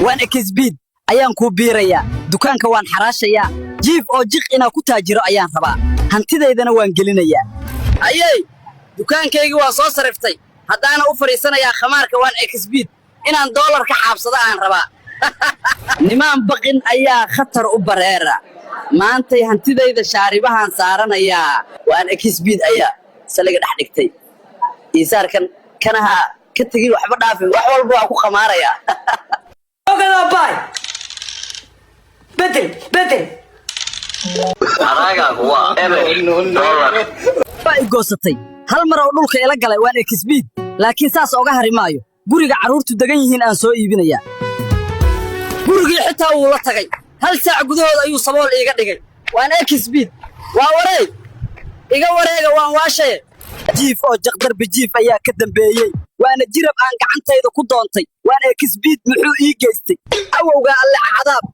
waan ekisbiid ayaan ku biiraya dukaanka waan xaraashaya jiif oo jiq ina ku taajiro ayaan rabaa hantideedana waan gelinaya ayay dukaankaygu waa soo sariftay haddaana u fariisanaya khamaarka waan ekisbiid inaan dollar ka xaabsado aan rabaa nimaan baqin ayaa khatar u bareera maantay hantidayda shaaribahan saaranaya waan ekisbiid ayaa saliga dhex dhigtay isaarkan kanaha ka tagi waxba dhaafin wax walba waa ku khamaaraya ogada bay بدل أراجع هو dollar bay goosatay hal mar oo dhulka ila galay waan ekisbiid laakiin saas oga hari maayo guriga caruurtu degan yihiin aan soo iibinaya gurigii xitaa uu la tagay hal saac gudahood ayuu sabool iiga dhigay waan ekisbiid waa wareeg iga wareega waan waashay jiif oo jaqdar bijiif ayaa ka dambeeyay waana jirab aan gacantayda ku doontay waan ekisbiid muxuu ii geystay awowga alle cadaab